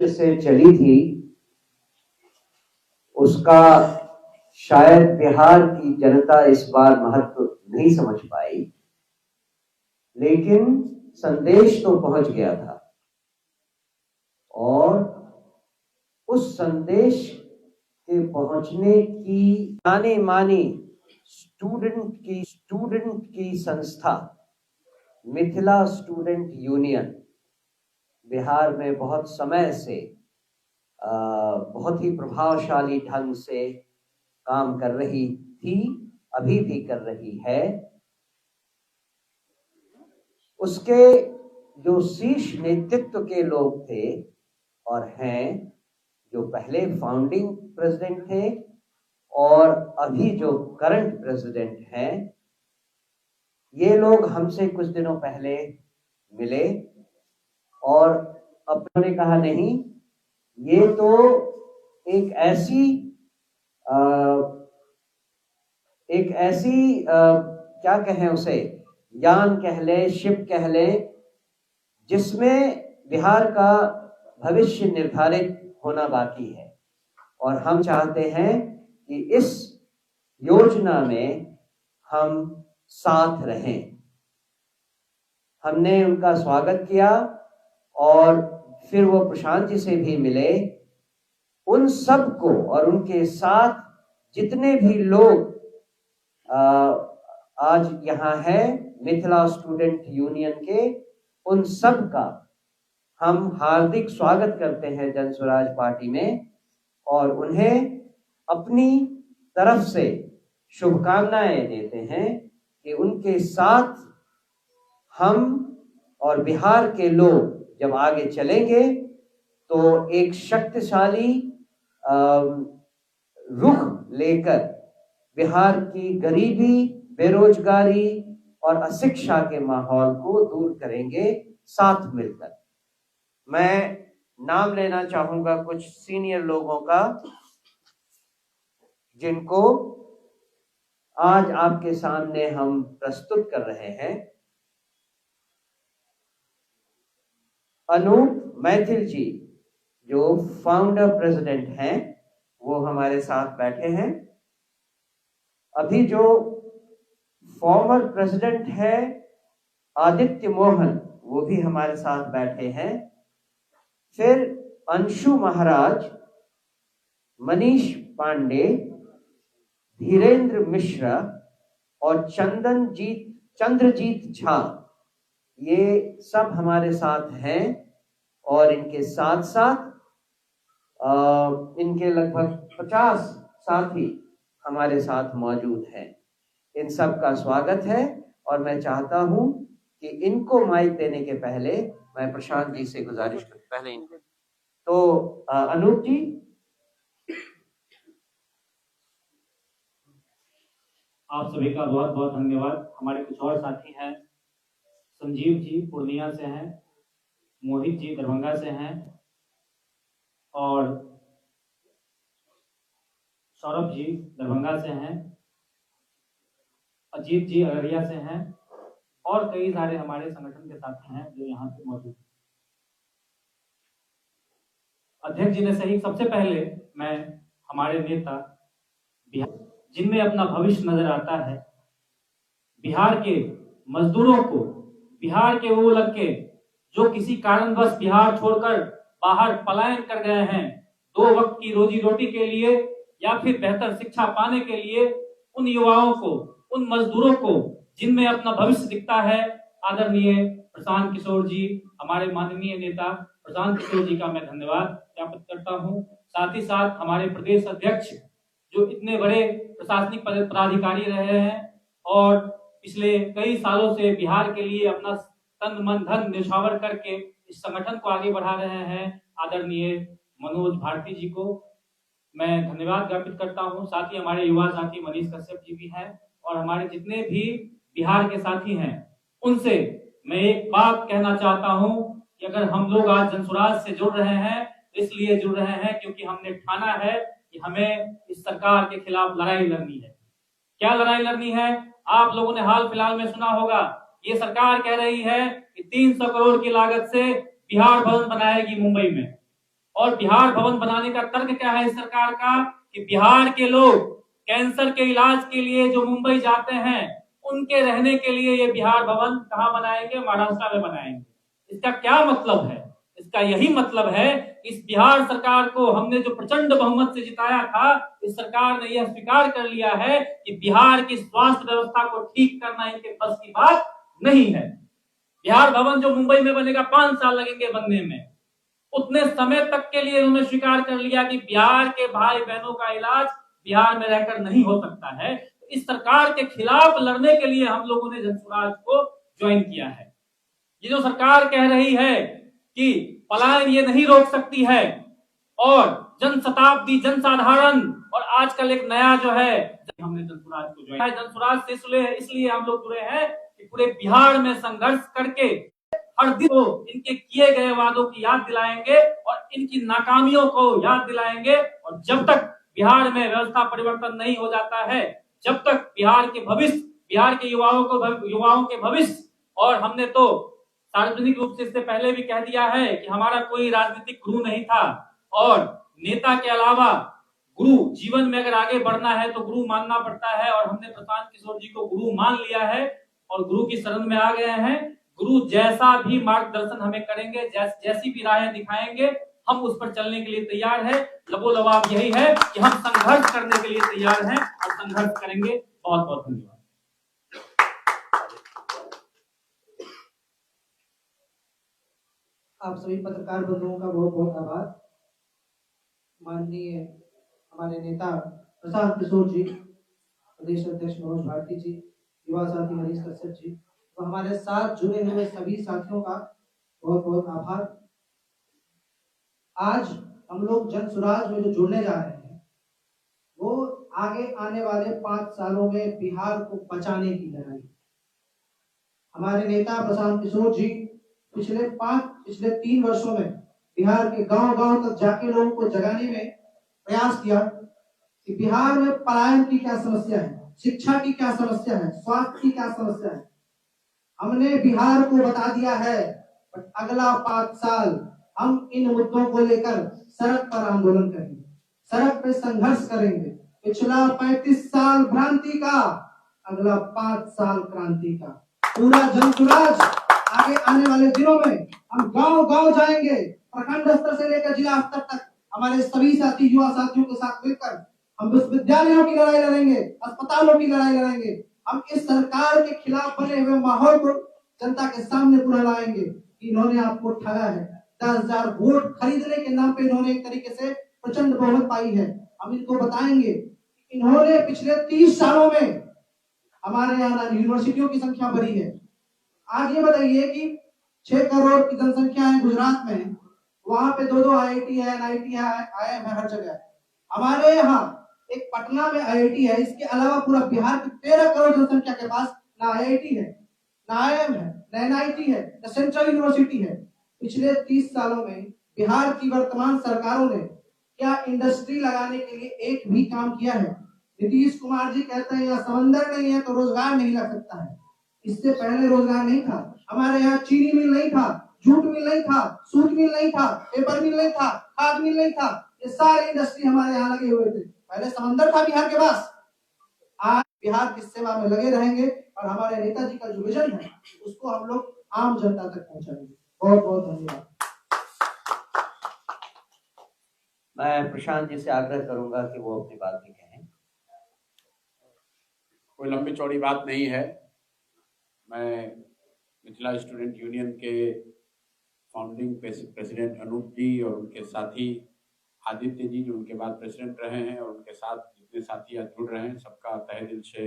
से चली थी उसका शायद बिहार की जनता इस बार महत्व नहीं समझ पाई, लेकिन संदेश तो पहुंच गया था और उस संदेश के पहुंचने की जाने मानी स्टूडेंट की संस्था मिथिला स्टूडेंट यूनियन बिहार में बहुत समय से बहुत ही प्रभावशाली ढंग से काम कर रही थी, अभी भी कर रही है। उसके जो शीर्ष नेतृत्व के लोग थे और हैं, जो पहले फाउंडिंग प्रेसिडेंट थे और अभी जो करंट प्रेसिडेंट हैं, ये लोग हमसे कुछ दिनों पहले मिले और अपने कहा नहीं, ये तो एक ऐसी क्या कहें उसे, यान कह ले, शिप कह ले, जिसमें बिहार का भविष्य निर्धारित होना बाकी है और हम चाहते हैं कि इस योजना में हम साथ रहें। हमने उनका स्वागत किया और फिर वो प्रशांत जी से भी मिले। उन सब को और उनके साथ जितने भी लोग आज यहाँ है मिथिला स्टूडेंट यूनियन के, उन सब का हम हार्दिक स्वागत करते हैं जन स्वराज पार्टी में और उन्हें अपनी तरफ से शुभकामनाएं देते हैं कि उनके साथ हम और बिहार के लोग जब आगे चलेंगे तो एक शक्तिशाली रुख लेकर बिहार की गरीबी, बेरोजगारी और अशिक्षा के माहौल को दूर करेंगे साथ मिलकर। मैं नाम लेना चाहूंगा कुछ सीनियर लोगों का जिनको आज आपके सामने हम प्रस्तुत कर रहे हैं। अनूप मैथिल जी जो फाउंडर प्रेसिडेंट हैं, वो हमारे साथ बैठे हैं। अभी जो फॉर्मर प्रेसिडेंट है आदित्य मोहन, वो भी हमारे साथ बैठे हैं। फिर अंशु महाराज, मनीष पांडे, धीरेन्द्र मिश्रा और चंद्रजीत झा, ये सब हमारे साथ हैं और इनके साथ साथ इनके लगभग 50 साथी हमारे साथ मौजूद हैं। इन सब का स्वागत है और मैं चाहता हूं कि इनको माइक देने के पहले मैं प्रशांत जी से गुजारिश करूं। पहले इनको तो अनूप जी। आप सभी का बहुत बहुत धन्यवाद। हमारे कुछ और साथी हैं, संजीव जी पूर्णिया से हैं, मोहित जी दरभंगा से हैं और सौरभ जी दरभंगा से हैं, अजीत जी अररिया से हैं और कई सारे हमारे संगठन के साथी हैं जो यहाँ पे मौजूद हैं। अध्यक्ष जी ने सही, सबसे पहले मैं हमारे नेता बिहार जिनमें अपना भविष्य नजर आता है, बिहार के मजदूरों को, बिहार के वो लड़के जो किसी कारणवश बिहार छोड़कर बाहर पलायन कर गए हैं 2 वक्त की रोजी रोटी के लिए या फिर बेहतर शिक्षा पाने के लिए, उन युवाओं को, उन मजदूरों को जिनमें अपना भविष्य दिखता है, आदरणीय प्रशांत किशोर जी, हमारे माननीय नेता प्रशांत किशोर जी का मैं धन्यवाद ज्ञापित करता हूं। साथ ही साथ हमारे प्रदेश अध्यक्ष जो इतने बड़े प्रशासनिक पदाधिकारी रहे हैं और पिछले कई सालों से बिहार के लिए अपना तन मन धन न्यौछावर करके इस संगठन को आगे बढ़ा रहे हैं, आदरणीय मनोज भारती जी को मैं धन्यवाद ज्ञापित करता हूं। साथ ही हमारे युवा साथी मनीष कश्यप जी भी हैं और हमारे जितने भी बिहार के साथी हैं, उनसे मैं एक बात कहना चाहता हूं कि अगर हम लोग आज जनसुराज से जुड़ रहे हैं, इसलिए जुड़ रहे हैं क्योंकि हमने ठाना है कि हमें इस सरकार के खिलाफ लड़ाई लड़नी है। क्या लड़ाई लड़नी है? आप लोगों ने हाल फिलहाल में सुना होगा, ये सरकार कह रही है कि 300 करोड़ की लागत से बिहार भवन बनाएगी मुंबई में और बिहार भवन बनाने का तर्क क्या है इस सरकार का कि बिहार के लोग कैंसर के इलाज के लिए जो मुंबई जाते हैं उनके रहने के लिए ये बिहार भवन कहाँ बनाएंगे, महाराष्ट्र में बनाएंगे। इसका क्या मतलब है? इसका यही मतलब है इस बिहार सरकार को हमने जो प्रचंड बहुमत से जिताया था, इस सरकार ने यह स्वीकार कर लिया है कि बिहार की स्वास्थ्य व्यवस्था को ठीक करना इनके बस की बात नहीं है। बिहार भवन जो मुंबई में बनेगा 5 साल लगेंगे बनने में, उतने समय तक के लिए उन्होंने स्वीकार कर लिया कि बिहार के भाई बहनों का इलाज बिहार में रहकर नहीं हो सकता है। तो इस सरकार के खिलाफ लड़ने के लिए हम लोगों ने जनसुराज को ज्वाइन किया है। ये जो सरकार कह रही है कि पलायन ये नहीं रोक सकती है और जनशताब्दी जनसाधारण और आजकल एक नया जो है, हमने जनसुराज को ज्वाइन, जनसुराज से इसलिए हम लोग जुड़े हैं कि पूरे बिहार में संघर्ष करके हर दिन को इनके किए गए वादों की याद दिलाएंगे और इनकी नाकामियों को याद दिलाएंगे। और जब तक बिहार में व्यवस्था परिवर्तन नहीं हो जाता है, जब तक बिहार के भविष्य, बिहार के युवाओं के भविष्य, और हमने तो सार्वजनिक रूप से इससे पहले भी कह दिया है कि हमारा कोई राजनीतिक गुरु नहीं था और नेता के अलावा गुरु, जीवन में अगर आगे बढ़ना है तो गुरु मानना पड़ता है और हमने प्रशांत किशोर जी को गुरु मान लिया है और गुरु की शरण में आ गए हैं। गुरु जैसा भी मार्गदर्शन हमें करेंगे, जैसी भी राहें दिखाएंगे, हम उस पर चलने के लिए तैयार है। लबोलबाब यही है कि हम संघर्ष करने के लिए तैयार हैं और संघर्ष करेंगे। बहुत बहुत धन्यवाद। आप सभी पत्रकार बंधुओं का बहुत बहुत आभार। माननीय हमारे नेता प्रशांत किशोर जी, प्रदेश अध्यक्ष मनोज भारती जी, युवा साथी हरीश कश्यप जी, तो हमारे साथ जुड़े हुए सभी साथियों का बहुत बहुत आभार। आज हम लोग जनसुराज में जो जुड़ने जा रहे हैं वो आगे आने वाले 5 सालों में बिहार को बचाने की लड़ाई। हमारे नेता प्रशांत किशोर जी पिछले 3 वर्षों में बिहार के गांव-गांव तक जाके लोगों को जगाने में प्रयास किया कि बिहार में पलायन की क्या समस्या है, शिक्षा की क्या समस्या है, स्वास्थ्य की क्या समस्या है। हमने बिहार को बता दिया है, बट अगला 5 साल हम इन मुद्दों को लेकर सड़क पर आंदोलन करेंगे, सड़क पे संघर्ष करेंगे। पिछला 35 साल भ्रांति का, अगला 5 साल क्रांति का। पूरा जनसुराज आगे आने वाले दिनों में हम गांव-गांव जाएंगे, प्रखंड स्तर से लेकर जिला स्तर तक हमारे सभी साथी युवा साथियों के साथ मिलकर हम विश्वविद्यालयों की लड़ाई लड़ेंगे, अस्पतालों की लड़ाई लड़ेंगे। हम इस सरकार के खिलाफ बने हुए माहौल को जनता के सामने पूरा लाएंगे कि इन्होंने आपको ठगा है। 10,000 वोट खरीदने के नाम पे इन्होंने एक तरीके से प्रचंड बहुमत पाई है। हम इनको बताएंगे इन्होंने पिछले 30 सालों में हमारे यहाँ यूनिवर्सिटियों की संख्या बढ़ी है। आज ये बताइए कि 6 करोड़ की जनसंख्या है गुजरात में, वहां पे 2-2 IIT है, NIT है, IIM है, हर जगह। हमारे यहाँ एक पटना में IIT है, इसके अलावा पूरा बिहार की 13 करोड़ जनसंख्या के पास ना IIT है, ना IIM है, ना NIT है, ना सेंट्रल यूनिवर्सिटी है। पिछले 30 सालों में बिहार की वर्तमान सरकारों ने क्या इंडस्ट्री लगाने के लिए एक भी काम किया है? नीतीश कुमार जी कहते हैं यहाँ समंदर नहीं है तो रोजगार नहीं लग सकता है। इससे पहले रोजगार नहीं था। हमारे यहाँ चीनी मिल नहीं था, जूट मिल नहीं था, सूत मिल नहीं था, पेपर मिल नहीं था, खाद मिल नहीं था। ये सारे इंडस्ट्री हमारे यहाँ लगे हुए थे। पहले समंदर था बिहार के पास। आज बिहार की सेवा में लगे रहेंगे और हमारे नेताजी का जो विजन है उसको हम लोग आम जनता तक पहुंचाएंगे। बहुत बहुत धन्यवाद। मैं प्रशांत जी से आग्रह करूंगा कि वो अपनी बात भी कहें। कोई लंबी चौड़ी बात नहीं है। मैं मिथिला स्टूडेंट यूनियन के फाउंडिंग प्रेसिडेंट अनूप जी और उनके साथी आदित्य जी जो उनके बाद प्रेसिडेंट रहे हैं और उनके साथ जितने साथी आज जुड़ रहे हैं सबका तहे दिल से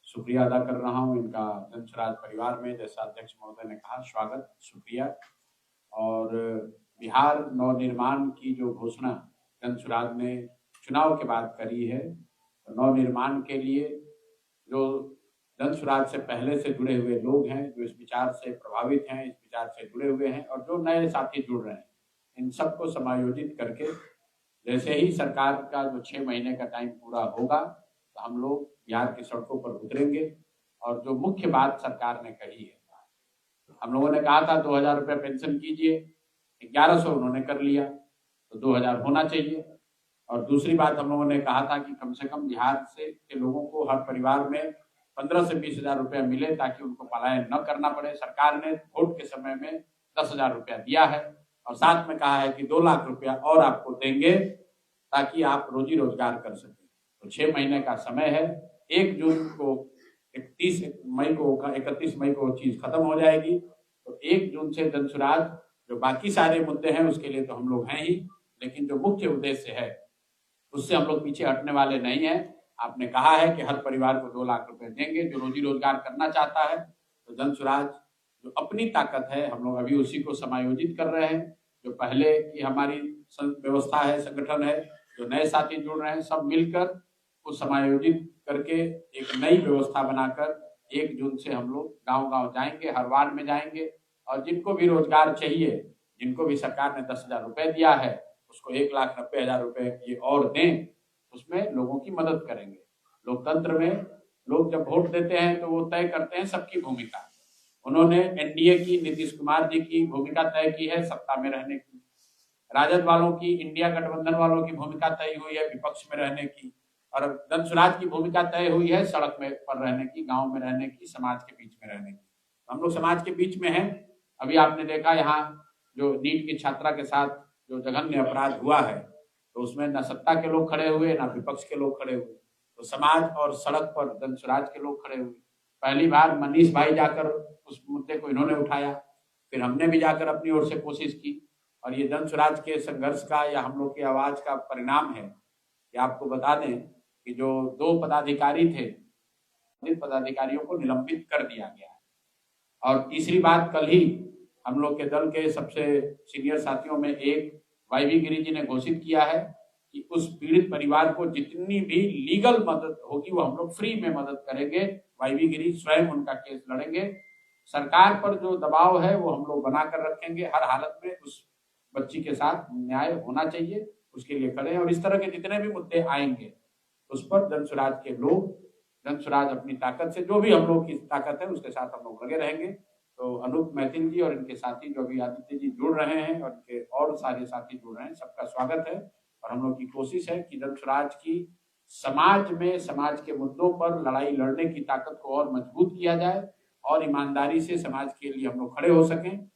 शुक्रिया अदा कर रहा हूं। इनका जनसुराज परिवार में जैसा अध्यक्ष महोदय ने कहा स्वागत, शुक्रिया। और बिहार नवनिर्माण की जो घोषणा जनसुराज ने चुनाव के बाद करी है, तो नवनिर्माण के लिए जो जनसुराज से पहले से जुड़े हुए लोग हैं, जो इस विचार से प्रभावित हैं, इस विचार से जुड़े हुए हैं और जो नए साथी जुड़ रहे हैं, इन सबको समायोजित करके जैसे ही सरकार का जो 6 महीने का टाइम पूरा होगा तो हम लोग बिहार की सड़कों पर उतरेंगे। और जो मुख्य बात सरकार ने कही है, हम लोगों ने कहा था 2,000 रुपये पेंशन कीजिए, 1100 उन्होंने कर लिया। तो 2000 होना चाहिए। और दूसरी बात हम लोगों ने कहा था कि कम से कम बिहार से के लोगों को हर परिवार में 15 से 20 हजार रुपया मिले ताकि उनको पलायन न करना पड़े। सरकार ने वोट के समय में 10,000 रुपया दिया है और साथ में कहा है कि 2 लाख रुपया और आपको देंगे ताकि आप रोजी रोजगार कर सकें। तो 6 महीने का समय है। 1 जून को 31 मई को चीज खत्म हो जाएगी। तो 1 जून से जनसुराज जो बाकी सारे मुद्दे हैं उसके लिए तो हम लोग हैं ही, लेकिन जो मुख्य उद्देश्य है उससे हम लोग पीछे हटने वाले नहीं हैं। आपने कहा है कि हर परिवार को 2 लाख रुपए देंगे जो रोजी रोजगार करना चाहता है। तो जनसुराज जो अपनी ताकत है हम लोग अभी उसी को समायोजित कर रहे हैं। जो पहले की हमारी व्यवस्था है, संगठन है, जो नए साथी जुड़ रहे हैं, सब मिलकर को समायोजित करके एक नई व्यवस्था बनाकर 1 जून से हम लोग गांव-गांव जाएंगे, हर वार्ड में जाएंगे और जिनको भी रोजगार चाहिए, जिनको भी सरकार ने 10,000 रुपए दिया है, उसको 1,90,000 रुपए ये और दें, उसमें लोगों की मदद करेंगे। लोकतंत्र में लोग जब वोट देते हैं तो वो तय करते हैं सबकी भूमिका। उन्होंने एनडीए की, नीतीश कुमार जी की भूमिका तय की है सत्ता में रहने की। राजद वालों की, इंडिया गठबंधन वालों की भूमिका तय हुई है विपक्ष में रहने की। और जनसुराज की भूमिका तय हुई है सड़क में पर रहने की, गांव में रहने की, समाज के बीच में रहने की। हम लोग समाज के बीच में हैं। अभी आपने देखा यहाँ जो नीट की छात्रा के साथ जो जघन्य अपराध हुआ है, तो उसमें न सत्ता के लोग खड़े हुए, न विपक्ष के लोग खड़े हुए, तो समाज और सड़क पर जनसुराज के लोग खड़े हुए। पहली बार मनीष भाई जाकर उस मुद्दे को इन्होंने उठाया, फिर हमने भी जाकर अपनी ओर से कोशिश की। और ये जनसुराज के संघर्ष का या हम लोग की आवाज का परिणाम है कि आपको बता दें कि जो 2 पदाधिकारी थे, इन पदाधिकारियों को निलंबित कर दिया गया है। और तीसरी बात, कल ही हम लोग के दल के सबसे सीनियर साथियों में एक वाईवी गिरी जी ने घोषित किया है कि उस पीड़ित परिवार को जितनी भी लीगल मदद होगी वो हम लोग फ्री में मदद करेंगे। वाईवी गिरी स्वयं उनका केस लड़ेंगे। सरकार पर जो दबाव है वो हम लोग बना कर रखेंगे। हर हालत में उस बच्ची के साथ न्याय होना चाहिए, उसके लिए खड़े हैं। और इस तरह के जितने भी मुद्दे आएंगे उस पर जनसुराज के लोग, जनसुराज अपनी ताकत से, जो भी हम लोग की ताकत है उसके साथ हम लोग लगे रहेंगे। तो अनूप मैथिल जी और इनके साथी जो अभी आदित्य जी जुड़ रहे हैं और इनके और सारे साथी जुड़ रहे हैं, सबका स्वागत है। और हम लोग की कोशिश है कि जनसुराज की समाज में, समाज के मुद्दों पर लड़ाई लड़ने की ताकत को और मजबूत किया जाए और ईमानदारी से समाज के लिए हम लोग खड़े हो सकें,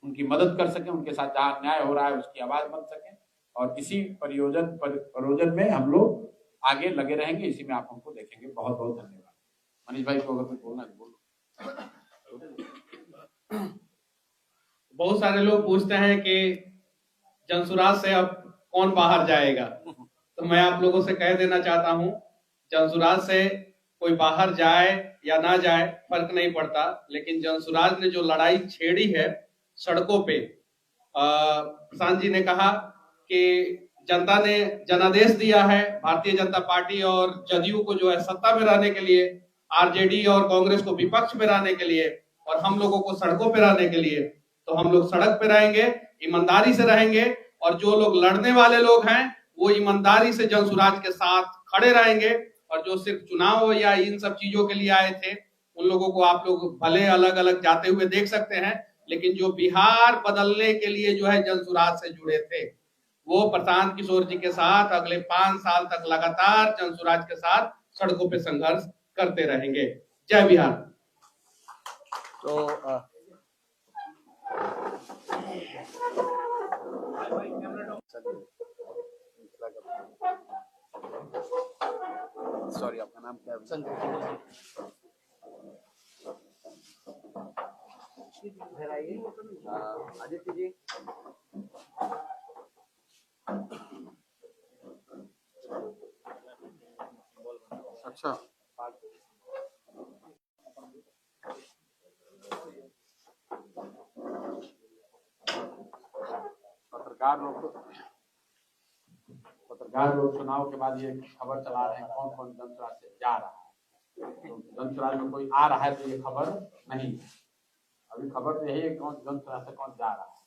उनकी मदद कर सकें, उनके साथ जहाँ अन्याय हो रहा है उसकी आवाज बन सकें। और इसी परियोजन में हम लोग आगे लगे रहेंगे। इसी में आप हमको देखेंगे। बहुत बहुत धन्यवाद। मनीष भाई को अगर कुछ बोलना है तो बोलो। बहुत सारे लोग पूछते हैं कि जनसुराज से अब कौन बाहर जाएगा, तो मैं आप लोगों से कह देना चाहता हूं, जनसुराज से कोई बाहर जाए या ना जाए फर्क नहीं पड़ता, लेकिन जनसुराज ने जो लड़ाई छेड़ी है सड़कों पे, प्रशांत जी ने कहा कि जनता ने जनादेश दिया है भारतीय जनता पार्टी और जदयू को जो है सत्ता में रहने के लिए, आरजेडी और कांग्रेस को विपक्ष में रहने के लिए और हम लोगों को सड़कों पे रहने के लिए। तो हम लोग सड़क पे रहेंगे, ईमानदारी से रहेंगे और जो लोग लड़ने वाले लोग हैं वो ईमानदारी से जनसुराज के साथ खड़े रहेंगे। और जो सिर्फ चुनाव या इन सब चीजों के लिए आए थे उन लोगों को आप लोग भले अलग अलग जाते हुए देख सकते हैं, लेकिन जो बिहार बदलने के लिए जो है जनसुराज से जुड़े थे वो प्रशांत किशोर जी के साथ अगले 5 साल तक लगातार जनसुराज के साथ सड़कों पे संघर्ष करते रहेंगे। जय बिहार। तो सॉरी, आपका नाम क्या है? संजय। आदित्य जी, अच्छा, पत्रकार लोग चुनाव के बाद ये खबर चला रहे हैं कौन कौन जनसुराज से जा रहा है। तो जनसुराज में कोई आ रहा है तो ये खबर नहीं है। अभी खबर तो यही है कौन जनसुराज से कौन जा रहा है।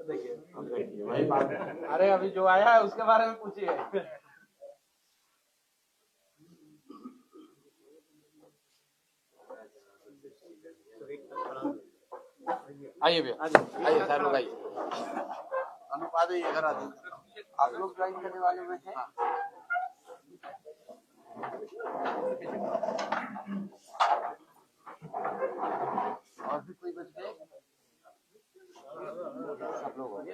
देखिए वही बात है। अरे अभी जो आया है उसके बारे में पूछिए। आइए भैया, आइए साहब लोग आइए। अनुप आ जाइए, इधर आ जाइए। आप लोग ज्वाइन करने वाले में हैं? और भी कोई बच गए? सब लोग हो गए।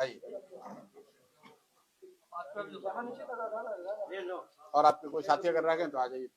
आइए। और आपके कोई साथी अगर रह गए तो आ जाइए।